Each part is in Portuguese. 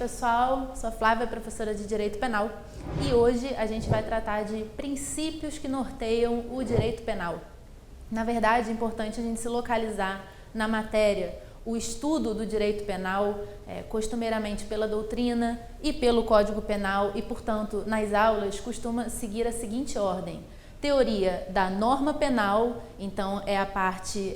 pessoal, sou a Flávia, professora de Direito Penal, e hoje a gente vai tratar de princípios que norteiam o direito penal. Na verdade, é importante a gente se localizar na matéria. O estudo do direito penal, costumeiramente pela doutrina e pelo Código Penal e, portanto, nas aulas, costuma seguir a seguinte ordem. Teoria da norma penal, então é a parte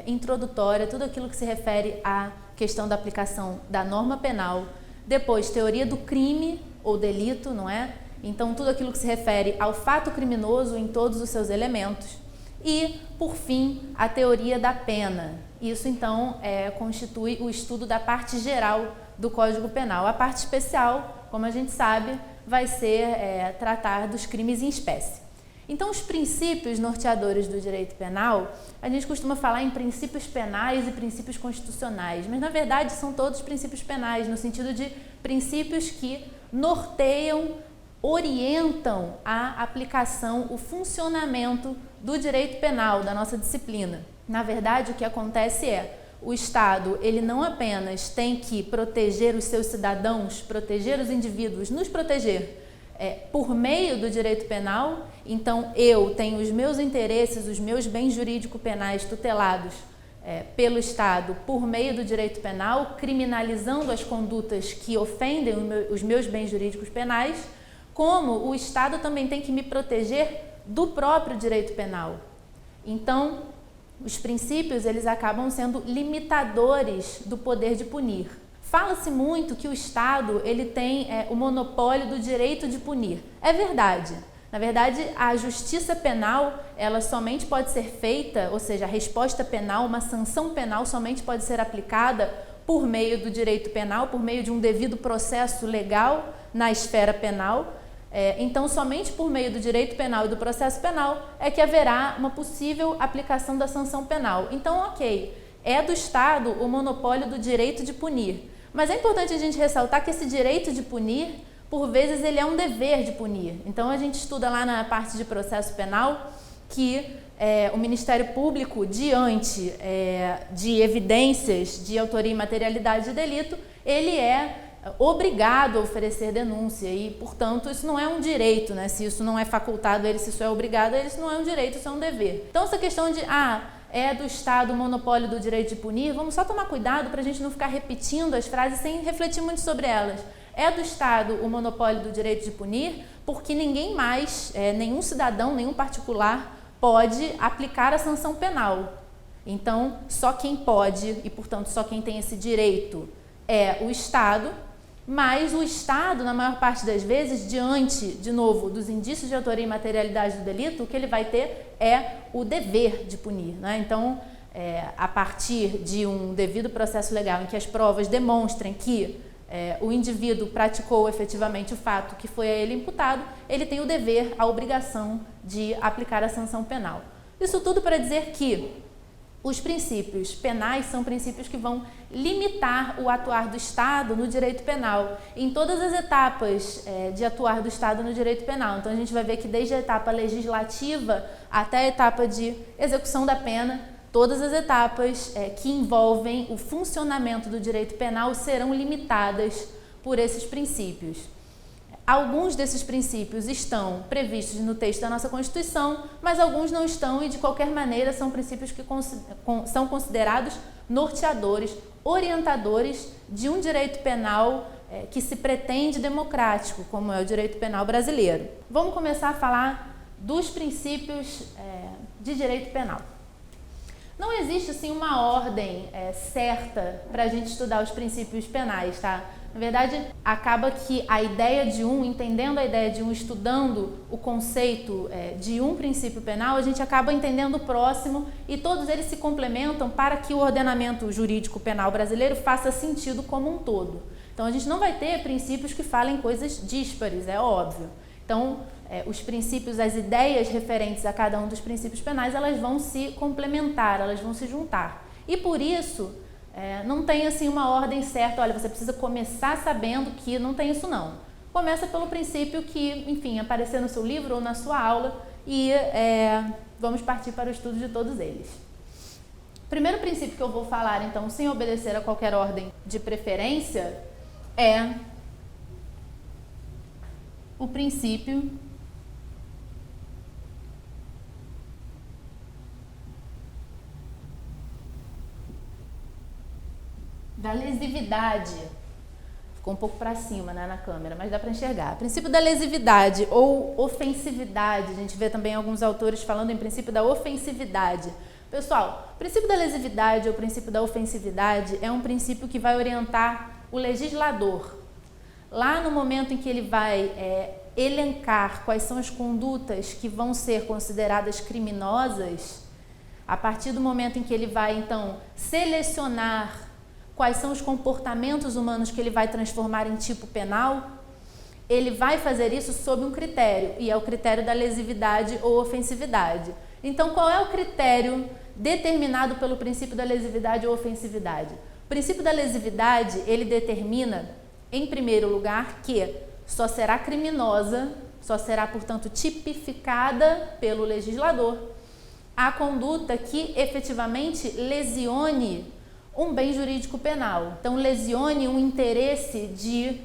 introdutória, tudo aquilo que se refere à questão da aplicação da norma penal. Depois, teoria do crime ou delito, não é? Então, tudo aquilo que se refere ao fato criminoso em todos os seus elementos. E, por fim, a teoria da pena. Isso, então, constitui o estudo da parte geral do Código Penal. A parte especial, como a gente sabe, vai ser tratar dos crimes em espécie. Então, os princípios norteadores do direito penal, a gente costuma falar em princípios penais e princípios constitucionais, mas, na verdade, são todos princípios penais, no sentido de princípios que norteiam, orientam a aplicação, o funcionamento do direito penal, da nossa disciplina. Na verdade, o que acontece o Estado, ele não apenas tem que proteger os seus cidadãos, proteger os indivíduos, nos proteger por meio do direito penal. Então, eu tenho os meus interesses, os meus bens jurídico-penais tutelados pelo Estado por meio do direito penal, criminalizando as condutas que ofendem os meus bens jurídicos penais, como o Estado também tem que me proteger do próprio direito penal. Então, os princípios, eles acabam sendo limitadores do poder de punir. Fala-se muito que o Estado, ele tem o monopólio do direito de punir. É verdade. Na verdade, a justiça penal, ela somente pode ser feita, ou seja, a resposta penal, uma sanção penal somente pode ser aplicada por meio do direito penal, por meio de um devido processo legal na esfera penal. Então, somente por meio do direito penal e do processo penal é que haverá uma possível aplicação da sanção penal. Então, ok, é do Estado o monopólio do direito de punir. Mas é importante a gente ressaltar que esse direito de punir, por vezes, ele é um dever de punir. Então, a gente estuda lá na parte de processo penal que o Ministério Público, diante de evidências de autoria e materialidade de delito, ele é obrigado a oferecer denúncia e, portanto, isso não é um direito, né? Se isso não é facultado a ele, se isso é obrigado a ele, isso não é um direito, isso é um dever. Então, essa questão de, é do Estado o monopólio do direito de punir, vamos só tomar cuidado para a gente não ficar repetindo as frases sem refletir muito sobre elas. É do Estado o monopólio do direito de punir porque ninguém mais, nenhum cidadão, nenhum particular pode aplicar a sanção penal. Então, só quem pode e, portanto, só quem tem esse direito é o Estado, mas o Estado, na maior parte das vezes, diante, de novo, dos indícios de autoria e materialidade do delito, o que ele vai ter é o dever de punir, né? Então, a partir de um devido processo legal em que as provas demonstrem que o indivíduo praticou efetivamente o fato que foi a ele imputado, ele tem o dever, a obrigação de aplicar a sanção penal. Isso tudo para dizer que os princípios penais são princípios que vão limitar o atuar do Estado no direito penal, em todas as etapas de atuar do Estado no direito penal. Então, a gente vai ver que desde a etapa legislativa até a etapa de execução da pena, todas as etapas que envolvem o funcionamento do direito penal serão limitadas por esses princípios. Alguns desses princípios estão previstos no texto da nossa Constituição, mas alguns não estão e, de qualquer maneira, são princípios que são considerados norteadores, orientadores de um direito penal que se pretende democrático, como é o direito penal brasileiro. Vamos começar a falar dos princípios de direito penal. Não existe, assim, uma ordem certa para a gente estudar os princípios penais, tá? Na verdade, acaba que a ideia de entendendo a ideia de estudando o conceito de um princípio penal, a gente acaba entendendo o próximo e todos eles se complementam para que o ordenamento jurídico penal brasileiro faça sentido como um todo. Então, a gente não vai ter princípios que falem coisas díspares, é óbvio. Então, os princípios, as ideias referentes a cada um dos princípios penais, elas vão se complementar, elas vão se juntar. E por isso, não tem assim uma ordem certa, olha, você precisa começar sabendo que não tem isso não. Começa pelo princípio que, enfim, aparecer no seu livro ou na sua aula e vamos partir para o estudo de todos eles. O primeiro princípio que eu vou falar, então, sem obedecer a qualquer ordem de preferência, é o princípio da lesividade. Ficou um pouco para cima, né, na câmera, mas dá para enxergar. Princípio da lesividade ou ofensividade. A gente vê também alguns autores falando em princípio da ofensividade. Pessoal, o princípio da lesividade ou o princípio da ofensividade é um princípio que vai orientar o legislador. Lá no momento em que ele vai elencar quais são as condutas que vão ser consideradas criminosas, a partir do momento em que ele vai, então, selecionar quais são os comportamentos humanos que ele vai transformar em tipo penal, ele vai fazer isso sob um critério, e é o critério da lesividade ou ofensividade. Então, qual é o critério determinado pelo princípio da lesividade ou ofensividade? O princípio da lesividade, ele determina, em primeiro lugar, que só será criminosa, só será, portanto, tipificada pelo legislador a conduta que efetivamente lesione um bem jurídico penal. Então, lesione um interesse de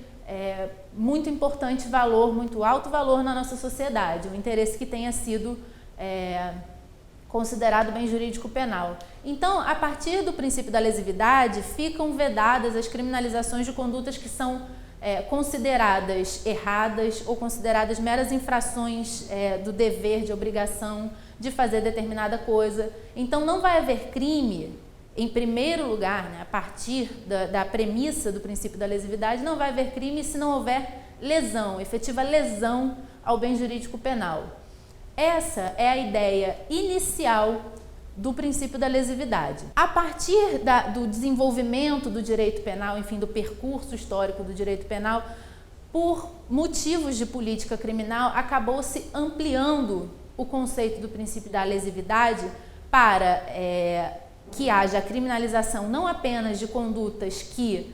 muito importante valor, muito alto valor na nossa sociedade, um interesse que tenha sido considerado bem jurídico penal. Então, a partir do princípio da lesividade, ficam vedadas as criminalizações de condutas que são consideradas erradas ou consideradas meras infrações do dever, de obrigação de fazer determinada coisa. Então, não vai haver crime. Em primeiro lugar, né, a partir da premissa do princípio da lesividade, não vai haver crime se não houver lesão, efetiva lesão ao bem jurídico penal. Essa é a ideia inicial do princípio da lesividade. A partir do desenvolvimento do direito penal, enfim, do percurso histórico do direito penal, por motivos de política criminal, acabou-se ampliando o conceito do princípio da lesividade para que haja a criminalização não apenas de condutas que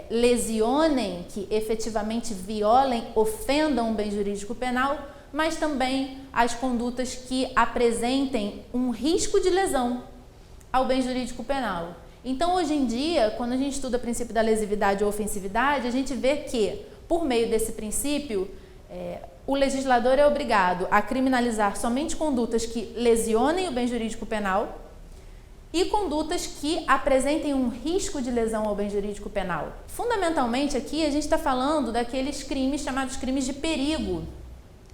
lesionem, que efetivamente violem, ofendam o bem jurídico penal, mas também as condutas que apresentem um risco de lesão ao bem jurídico penal. Então, hoje em dia, quando a gente estuda o princípio da lesividade ou ofensividade, a gente vê que, por meio desse princípio, o legislador é obrigado a criminalizar somente condutas que lesionem o bem jurídico penal e condutas que apresentem um risco de lesão ao bem jurídico penal. Fundamentalmente aqui a gente está falando daqueles crimes chamados crimes de perigo,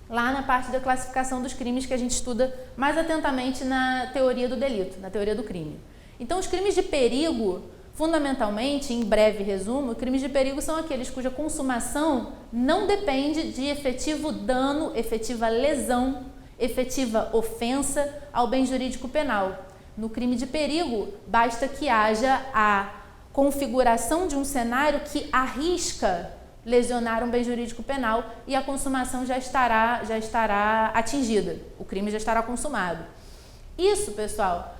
lá na parte da classificação dos crimes que a gente estuda mais atentamente na teoria do delito, na teoria do crime. Então, os crimes de perigo, fundamentalmente, em breve resumo, crimes de perigo são aqueles cuja consumação não depende de efetivo dano, efetiva lesão, efetiva ofensa ao bem jurídico penal. No crime de perigo, basta que haja a configuração de um cenário que arrisca lesionar um bem jurídico penal e a consumação já estará atingida, o crime já estará consumado. Isso, pessoal,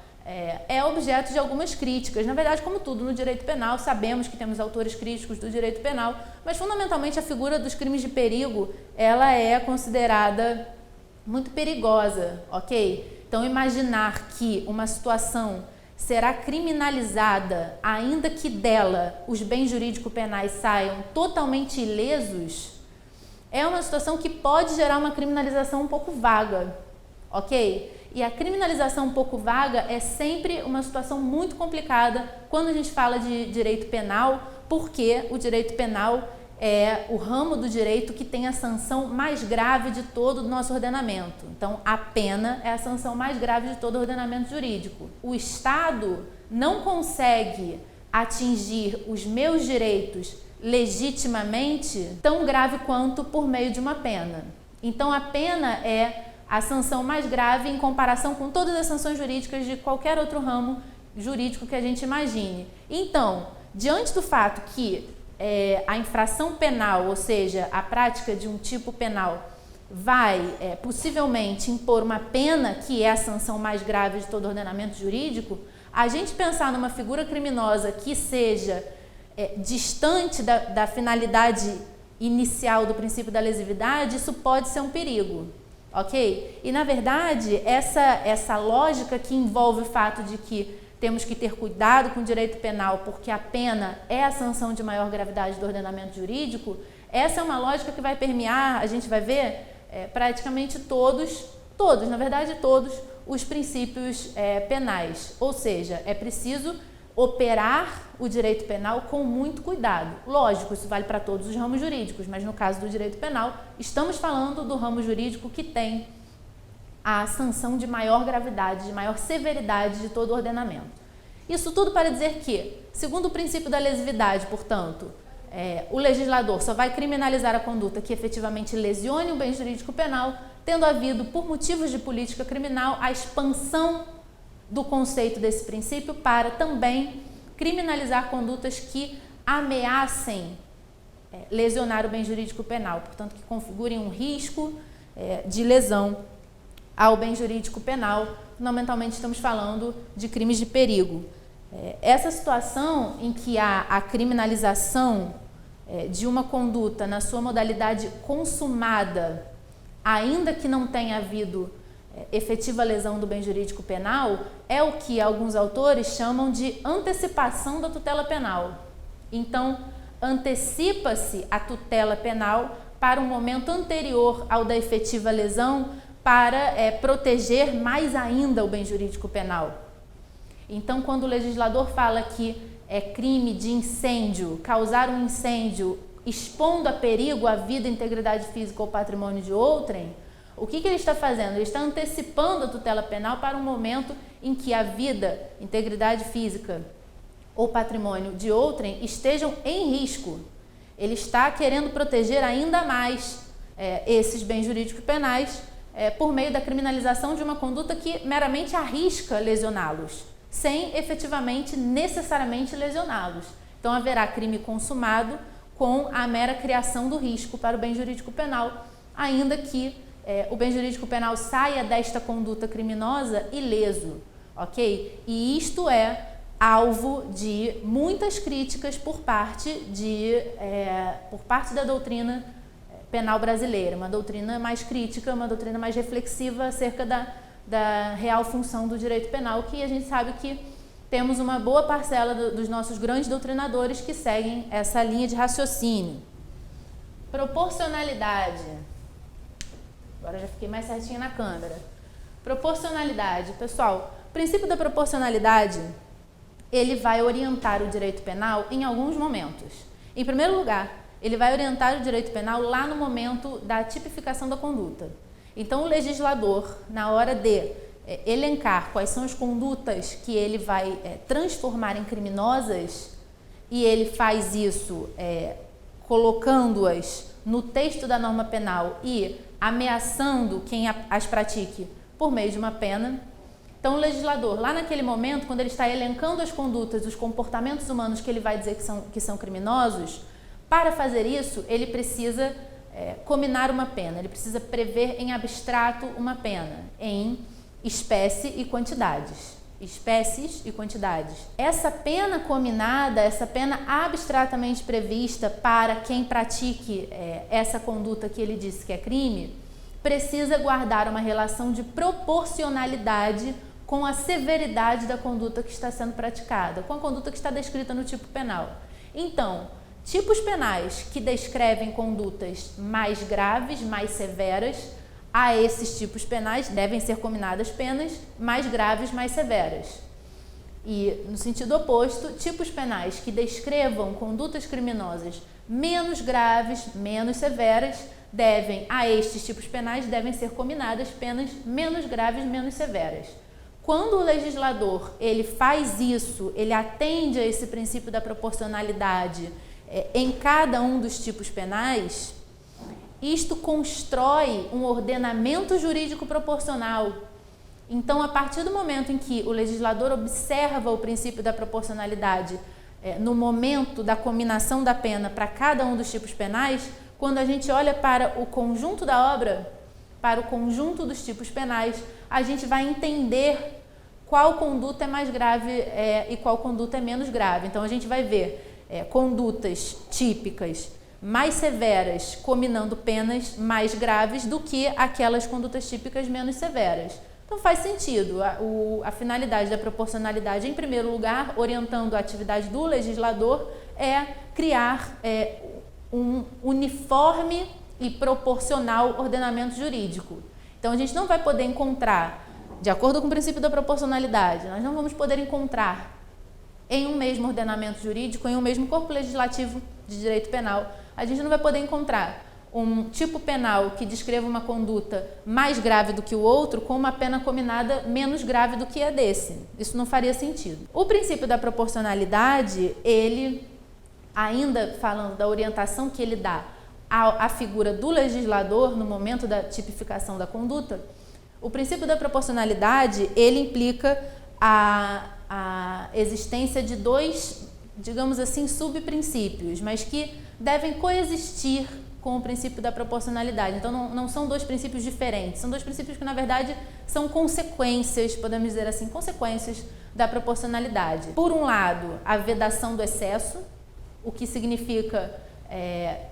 é objeto de algumas críticas. Na verdade, como tudo no direito penal, sabemos que temos autores críticos do direito penal, mas fundamentalmente a figura dos crimes de perigo, ela é considerada muito perigosa, ok? Então, imaginar que uma situação será criminalizada, ainda que dela os bens jurídico-penais saiam totalmente ilesos, é uma situação que pode gerar uma criminalização um pouco vaga, ok? E a criminalização um pouco vaga é sempre uma situação muito complicada quando a gente fala de direito penal, porque o direito penal é o ramo do direito que tem a sanção mais grave de todo o nosso ordenamento. Então, a pena é a sanção mais grave de todo o ordenamento jurídico. O Estado não consegue atingir os meus direitos legitimamente tão grave quanto por meio de uma pena. Então, a pena é a sanção mais grave em comparação com todas as sanções jurídicas de qualquer outro ramo jurídico que a gente imagine. Então, diante do fato que a infração penal, ou seja, a prática de um tipo penal, vai possivelmente impor uma pena que é a sanção mais grave de todo o ordenamento jurídico, a gente pensar numa figura criminosa que seja distante da finalidade inicial do princípio da lesividade, isso pode ser um perigo, ok? E, na verdade, essa lógica que envolve o fato de que temos que ter cuidado com o direito penal porque a pena é a sanção de maior gravidade do ordenamento jurídico, Essa é uma lógica que vai permear, a gente vai ver, praticamente todos os princípios penais. Ou seja, é preciso operar o direito penal com muito cuidado. Lógico, isso vale para todos os ramos jurídicos, mas no caso do direito penal, estamos falando do ramo jurídico que tem a sanção de maior gravidade, de maior severidade de todo o ordenamento. Isso tudo para dizer que, segundo o princípio da lesividade, portanto, o legislador só vai criminalizar a conduta que efetivamente lesione o bem jurídico penal, tendo havido, por motivos de política criminal, a expansão do conceito desse princípio para também criminalizar condutas que ameacem lesionar o bem jurídico penal, portanto, que configurem um risco de lesão ao bem jurídico penal. Fundamentalmente, estamos falando de crimes de perigo. Essa situação em que há a criminalização de uma conduta na sua modalidade consumada, ainda que não tenha havido efetiva lesão do bem jurídico penal, é o que alguns autores chamam de antecipação da tutela penal. Então, antecipa-se a tutela penal para um momento anterior ao da efetiva lesão para proteger mais ainda o bem jurídico penal. Então, quando o legislador fala que é crime de incêndio, causar um incêndio expondo a perigo a vida, integridade física ou patrimônio de outrem, o que ele está fazendo? Ele está antecipando a tutela penal para um momento em que a vida, integridade física ou patrimônio de outrem estejam em risco. Ele está querendo proteger ainda mais esses bens jurídicos penais por meio da criminalização de uma conduta que meramente arrisca lesioná-los, sem efetivamente, necessariamente lesioná-los. Então, haverá crime consumado com a mera criação do risco para o bem jurídico penal, ainda que o bem jurídico penal saia desta conduta criminosa ileso, ok? E isto é alvo de muitas críticas por parte da doutrina penal brasileira, uma doutrina mais crítica, uma doutrina mais reflexiva acerca da real função do direito penal, que a gente sabe que temos uma boa parcela dos nossos grandes doutrinadores que seguem essa linha de raciocínio. Proporcionalidade. Agora já fiquei mais certinha na câmera. Proporcionalidade. Pessoal, o princípio da proporcionalidade, ele vai orientar o direito penal em alguns momentos. Em primeiro lugar, ele vai orientar o direito penal lá no momento da tipificação da conduta. Então, o legislador, na hora de elencar quais são as condutas que ele vai transformar em criminosas, e ele faz isso colocando-as no texto da norma penal e ameaçando quem as pratique por meio de uma pena. Então, o legislador, lá naquele momento, quando ele está elencando as condutas, os comportamentos humanos que ele vai dizer que são criminosos, para fazer isso, ele precisa cominar uma pena, ele precisa prever em abstrato uma pena, em espécie e quantidades. Espécies e quantidades. Essa pena cominada, essa pena abstratamente prevista para quem pratique essa conduta que ele disse que é crime, precisa guardar uma relação de proporcionalidade com a severidade da conduta que está sendo praticada, com a conduta que está descrita no tipo penal. Então, tipos penais que descrevem condutas mais graves, mais severas, a esses tipos penais devem ser cominadas penas mais graves, mais severas. E, no sentido oposto, tipos penais que descrevam condutas criminosas menos graves, menos severas, a estes tipos penais devem ser cominadas penas menos graves, menos severas. Quando o legislador ele faz isso, ele atende a esse princípio da proporcionalidade em cada um dos tipos penais, isto constrói um ordenamento jurídico proporcional. Então, a partir do momento em que o legislador observa o princípio da proporcionalidade no momento da cominação da pena para cada um dos tipos penais, quando a gente olha para o conjunto da obra, para o conjunto dos tipos penais, a gente vai entender qual conduta é mais grave e qual conduta é menos grave. Então, a gente vai ver condutas típicas mais severas cominando penas mais graves do que aquelas condutas típicas menos severas. Então faz sentido, a finalidade da proporcionalidade, em primeiro lugar, orientando a atividade do legislador, é criar um uniforme e proporcional ordenamento jurídico. Então, a gente não vai poder encontrar, de acordo com o princípio da proporcionalidade, nós não vamos poder encontrar em um mesmo ordenamento jurídico, em um mesmo corpo legislativo de direito penal, a gente não vai poder encontrar um tipo penal que descreva uma conduta mais grave do que o outro com uma pena cominada menos grave do que a desse. Isso não faria sentido. O princípio da proporcionalidade, ele, ainda falando da orientação que ele dá à figura do legislador no momento da tipificação da conduta, o princípio da proporcionalidade, ele implica a existência de dois, digamos assim, subprincípios, mas que devem coexistir com o princípio da proporcionalidade. Então, não são dois princípios diferentes, são dois princípios que, na verdade, são consequências, podemos dizer assim, consequências da proporcionalidade. Por um lado, a vedação do excesso, o que significa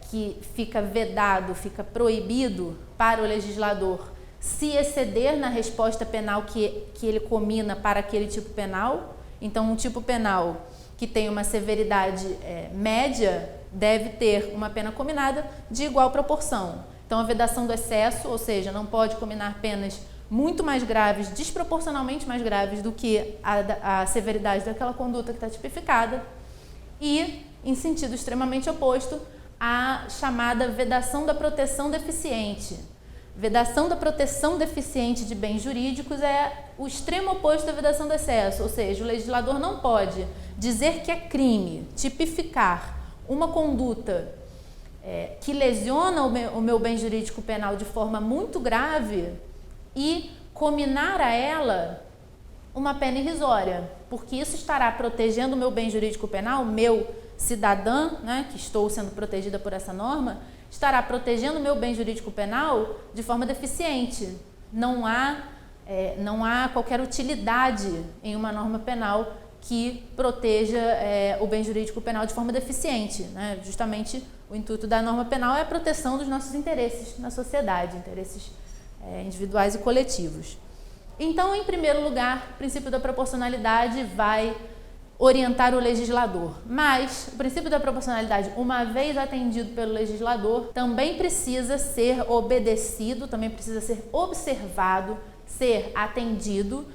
que fica vedado, fica proibido para o legislador se exceder na resposta penal que ele comina para aquele tipo penal. Então, um tipo penal que tem uma severidade média deve ter uma pena cominada de igual proporção. Então, a vedação do excesso, ou seja, não pode cominar penas muito mais graves, desproporcionalmente mais graves do que a severidade daquela conduta que está tipificada. E, em sentido extremamente oposto, a chamada vedação da proteção deficiente. Vedação da proteção deficiente de bens jurídicos é o extremo oposto da vedação do excesso, ou seja, o legislador não pode dizer que é crime tipificar uma conduta que lesiona o meu bem jurídico penal de forma muito grave e cominar a ela uma pena irrisória, porque isso estará protegendo o meu bem jurídico penal, meu cidadã, né, que estou sendo protegida por essa norma, estará protegendo o meu bem jurídico penal de forma deficiente. Não há qualquer utilidade em uma norma penal que proteja o bem jurídico penal de forma deficiente, né? Justamente o intuito da norma penal é a proteção dos nossos interesses na sociedade, interesses individuais e coletivos. Então, em primeiro lugar, o princípio da proporcionalidade vai orientar o legislador, mas o princípio da proporcionalidade, uma vez atendido pelo legislador, também precisa ser obedecido, também precisa ser observado, ser atendido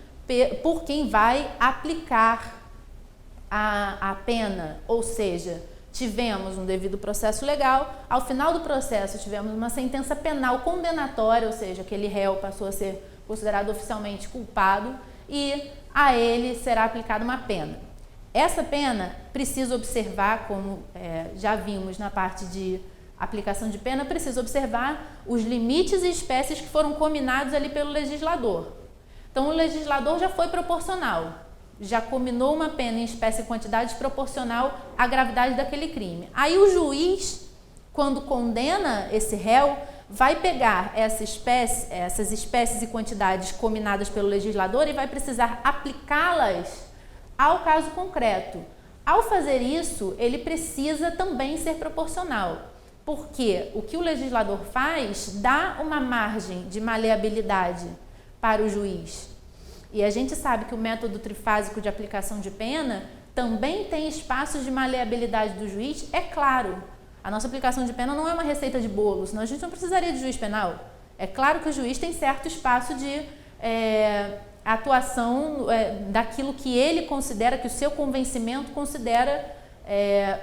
por quem vai aplicar a pena, ou seja, tivemos um devido processo legal, ao final do processo tivemos uma sentença penal condenatória, ou seja, aquele réu passou a ser considerado oficialmente culpado e a ele será aplicada uma pena. Essa pena precisa observar, como já vimos na parte de aplicação de pena, precisa observar os limites e espécies que foram cominados ali pelo legislador. Então, o legislador já foi proporcional, já cominou uma pena em espécie e quantidade proporcional à gravidade daquele crime. Aí o juiz, quando condena esse réu, vai pegar essas espécies e quantidades cominadas pelo legislador e vai precisar aplicá-las ao caso concreto. Ao fazer isso, ele precisa também ser proporcional, porque o que o legislador faz dá uma margem de maleabilidade para o juiz. E a gente sabe que o método trifásico de aplicação de pena também tem espaços de maleabilidade do juiz, é claro. A nossa aplicação de pena não é uma receita de bolo, senão a gente não precisaria de juiz penal. É claro que o juiz tem certo espaço de atuação daquilo que ele considera, que o seu convencimento considera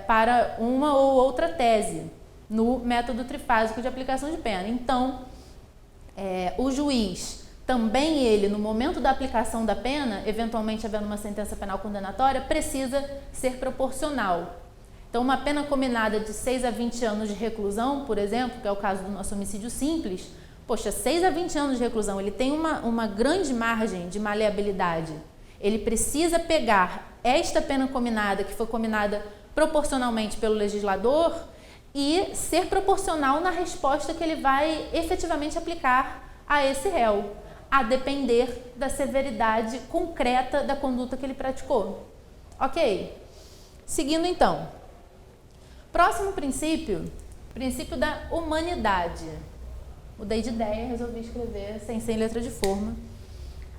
para uma ou outra tese no método trifásico de aplicação de pena. Então, o juiz também ele, no momento da aplicação da pena, eventualmente havendo uma sentença penal condenatória, precisa ser proporcional. Então, uma pena cominada de 6 a 20 anos de reclusão, por exemplo, que é o caso do nosso homicídio simples, poxa, 6 a 20 anos de reclusão, ele tem uma grande margem de maleabilidade. Ele precisa pegar esta pena cominada, que foi cominada proporcionalmente pelo legislador, e ser proporcional na resposta que ele vai efetivamente aplicar a esse réu, a depender da severidade concreta da conduta que ele praticou. Ok? Seguindo então. Próximo princípio, princípio da humanidade. Mudei de ideia, resolvi escrever sem letra de forma.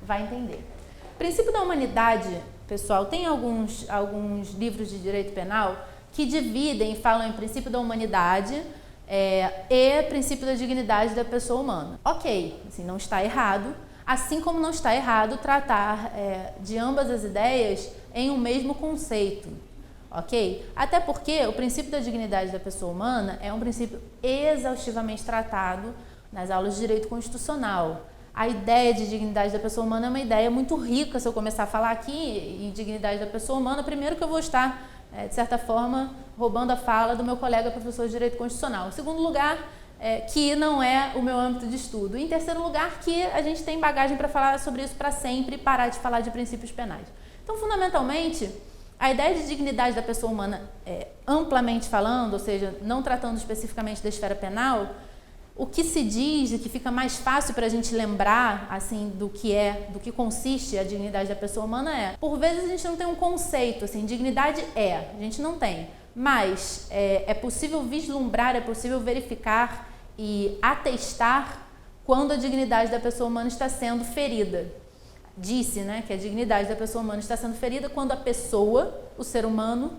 Vai entender. Princípio da humanidade, pessoal, tem alguns livros de direito penal que dividem e falam em princípio da humanidade e princípio da dignidade da pessoa humana. Ok, assim, não está errado, assim como não está errado tratar de ambas as ideias em um mesmo conceito. Ok? Até porque o princípio da dignidade da pessoa humana é um princípio exaustivamente tratado nas aulas de direito constitucional. A ideia de dignidade da pessoa humana é uma ideia muito rica. Se eu começar a falar aqui em dignidade da pessoa humana, primeiro que eu vou estar, de certa forma, roubando a fala do meu colega professor de direito constitucional. Em segundo lugar, que não é o meu âmbito de estudo. Em terceiro lugar, que a gente tem bagagem para falar sobre isso para sempre e parar de falar de princípios penais. Então, fundamentalmente, a ideia de dignidade da pessoa humana, amplamente falando, ou seja, não tratando especificamente da esfera penal, o que se diz e que fica mais fácil para a gente lembrar assim, do que consiste a dignidade da pessoa humana por vezes a gente não tem um conceito, assim, dignidade a gente não tem, mas é possível vislumbrar, é possível verificar e atestar quando a dignidade da pessoa humana está sendo ferida. Disse, que a dignidade da pessoa humana está sendo ferida quando a pessoa, o ser humano,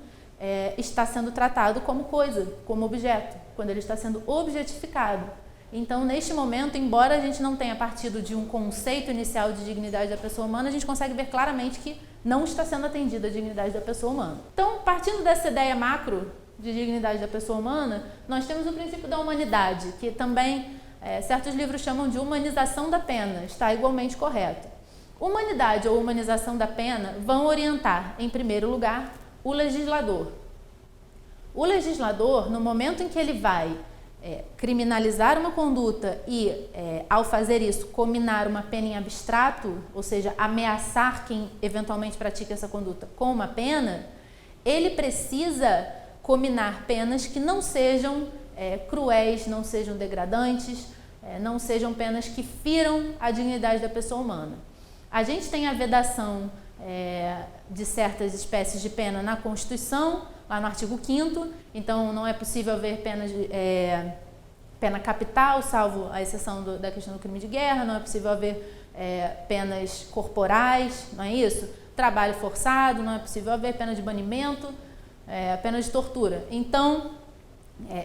está sendo tratado como coisa, como objeto, quando ele está sendo objetificado. Então, neste momento, embora a gente não tenha partido de um conceito inicial de dignidade da pessoa humana, a gente consegue ver claramente que não está sendo atendida a dignidade da pessoa humana. Então, partindo dessa ideia macro de dignidade da pessoa humana, nós temos o princípio da humanidade, que também certos livros chamam de humanização da pena, está igualmente correto. Humanidade ou humanização da pena vão orientar, em primeiro lugar, o legislador. O legislador, no momento em que ele vai criminalizar uma conduta e, ao fazer isso, cominar uma pena em abstrato, ou seja, ameaçar quem eventualmente pratica essa conduta com uma pena, ele precisa cominar penas que não sejam cruéis, não sejam degradantes, não sejam penas que firam a dignidade da pessoa humana. A gente tem a vedação de certas espécies de pena na Constituição, lá no artigo 5º, então não é possível haver pena capital, salvo a exceção da questão do crime de guerra, não é possível haver penas corporais, não é isso? Trabalho forçado, não é possível haver pena de banimento, pena de tortura. Então,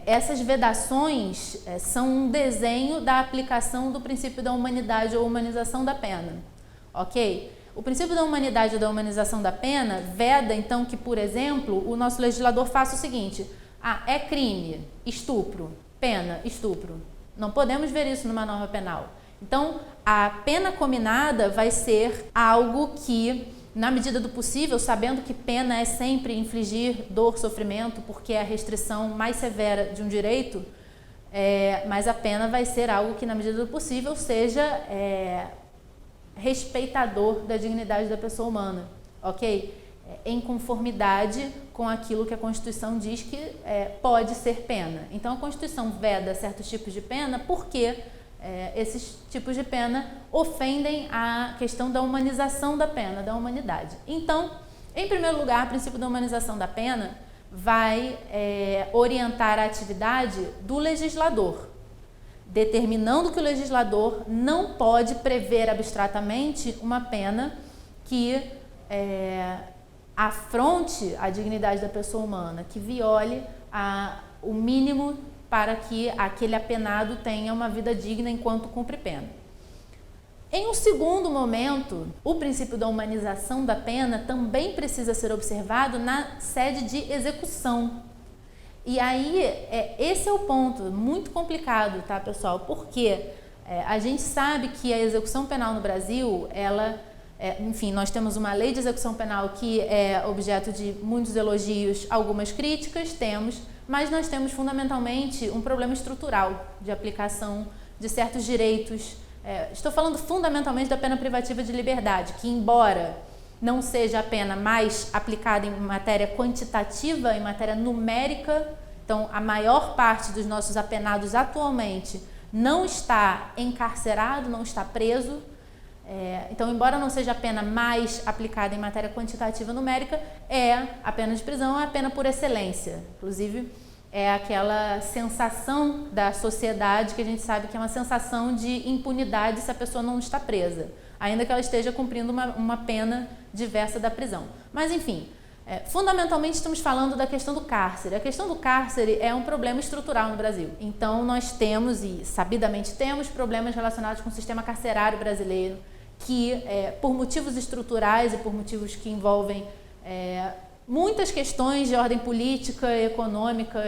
essas vedações são um desenho da aplicação do princípio da humanidade ou humanização da pena. Ok? O princípio da humanidade ou da humanização da pena veda, então, que, por exemplo, o nosso legislador faça o seguinte: é crime, estupro, pena, estupro. Não podemos ver isso numa norma penal. Então, a pena cominada vai ser algo que, na medida do possível, sabendo que pena é sempre infligir dor, sofrimento, porque é a restrição mais severa de um direito, mas a pena vai ser algo que, na medida do possível, seja respeitador da dignidade da pessoa humana, ok? Em conformidade com aquilo que a Constituição diz que pode ser pena. Então, a Constituição veda certos tipos de pena porque esses tipos de pena ofendem a questão da humanização da pena, da humanidade. Então, em primeiro lugar, o princípio da humanização da pena vai orientar a atividade do legislador, determinando que o legislador não pode prever abstratamente uma pena que afronte a dignidade da pessoa humana, que viole o mínimo para que aquele apenado tenha uma vida digna enquanto cumpre pena. Em um segundo momento, o princípio da humanização da pena também precisa ser observado na sede de execução. E aí, esse é o ponto, muito complicado, tá, pessoal? Porque a gente sabe que a execução penal no Brasil, enfim, nós temos uma lei de execução penal que é objeto de muitos elogios, algumas críticas, mas nós temos fundamentalmente um problema estrutural de aplicação de certos direitos. Estou falando fundamentalmente da pena privativa de liberdade, que embora não seja a pena mais aplicada em matéria quantitativa, em matéria numérica, então a maior parte dos nossos apenados atualmente não está encarcerado, não está preso. Então, embora não seja a pena mais aplicada em matéria quantitativa numérica, a pena de prisão é a pena por excelência. Inclusive, é aquela sensação da sociedade que a gente sabe que é uma sensação de impunidade se a pessoa não está presa, ainda que ela esteja cumprindo uma pena diversa da prisão. Mas, enfim, Fundamentalmente estamos falando da questão do cárcere. A questão do cárcere é um problema estrutural no Brasil. Então nós temos, e sabidamente temos, problemas relacionados com o sistema carcerário brasileiro, que por motivos estruturais e por motivos que envolvem muitas questões de ordem política, econômica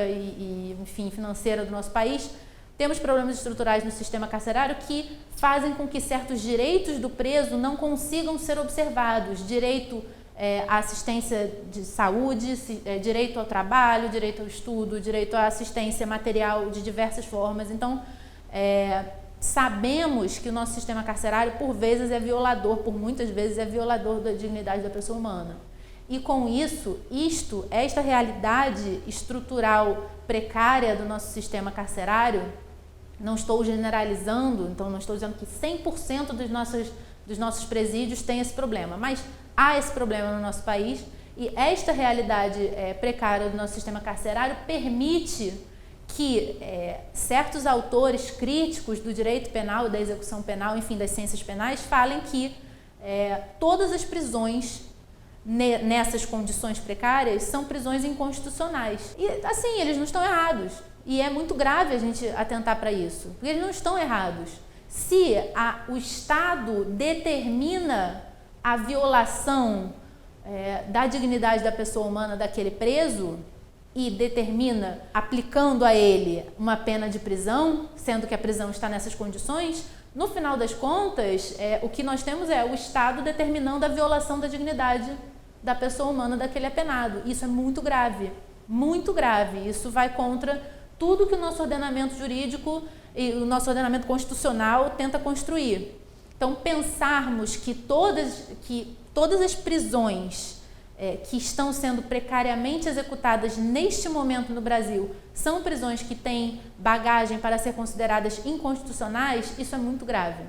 enfim, financeira do nosso país, temos problemas estruturais no sistema carcerário que fazem com que certos direitos do preso não consigam ser observados. Direito à assistência de saúde, direito ao trabalho, direito ao estudo, direito à assistência material de diversas formas. Então, sabemos que o nosso sistema carcerário, por muitas vezes é violador da dignidade da pessoa humana. E com isso, esta realidade estrutural precária do nosso sistema carcerário, não estou generalizando, então não estou dizendo que 100% dos nossos presídios têm esse problema, mas há esse problema no nosso país e esta realidade precária do nosso sistema carcerário permite que certos autores críticos do direito penal, da execução penal, enfim, das ciências penais, falem que todas as prisões nessas condições precárias são prisões inconstitucionais. E assim, eles não estão errados. E é muito grave a gente atentar para isso, porque eles não estão errados. Se o Estado determina a violação da dignidade da pessoa humana daquele preso e determina aplicando a ele uma pena de prisão, sendo que a prisão está nessas condições, no final das contas, o que nós temos é o Estado determinando a violação da dignidade da pessoa humana daquele apenado. Isso é muito grave, muito grave. Isso vai contra tudo que o nosso ordenamento jurídico e o nosso ordenamento constitucional tenta construir. Então, pensarmos que todas as prisões que estão sendo precariamente executadas neste momento no Brasil são prisões que têm bagagem para ser consideradas inconstitucionais, isso é muito grave.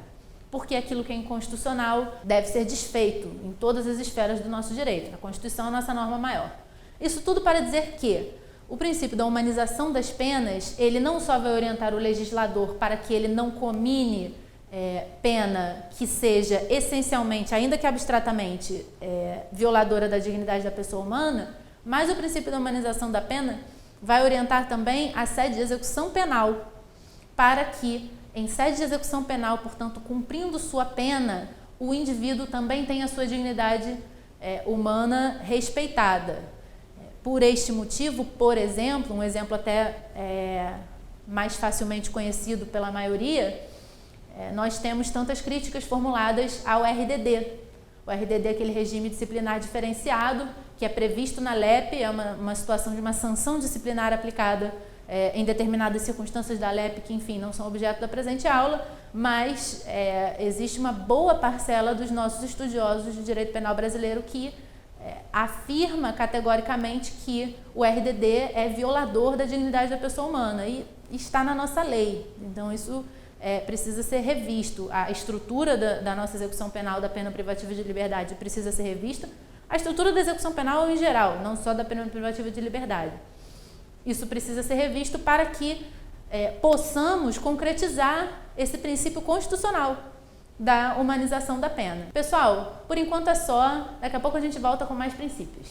Porque aquilo que é inconstitucional deve ser desfeito em todas as esferas do nosso direito. A Constituição é a nossa norma maior. Isso tudo para dizer que o princípio da humanização das penas, ele não só vai orientar o legislador para que ele não comine pena que seja essencialmente, ainda que abstratamente, violadora da dignidade da pessoa humana, mas o princípio da humanização da pena vai orientar também a sede de execução penal, para que, em sede de execução penal, portanto, cumprindo sua pena, o indivíduo também tenha a sua dignidade humana respeitada. Por este motivo, por exemplo, um exemplo até mais facilmente conhecido pela maioria, nós temos tantas críticas formuladas ao RDD. O RDD é aquele regime disciplinar diferenciado que é previsto na LEP, é uma situação de uma sanção disciplinar aplicada em determinadas circunstâncias da LEP que, enfim, não são objeto da presente aula, mas existe uma boa parcela dos nossos estudiosos de direito penal brasileiro que afirma categoricamente que o RDD é violador da dignidade da pessoa humana e está na nossa lei. Então, isso precisa ser revisto. A estrutura da nossa execução penal, da pena privativa de liberdade, precisa ser revista. A estrutura da execução penal em geral, não só da pena privativa de liberdade. Isso precisa ser revisto para que possamos concretizar esse princípio constitucional da humanização da pena. Pessoal, por enquanto é só. Daqui a pouco a gente volta com mais princípios.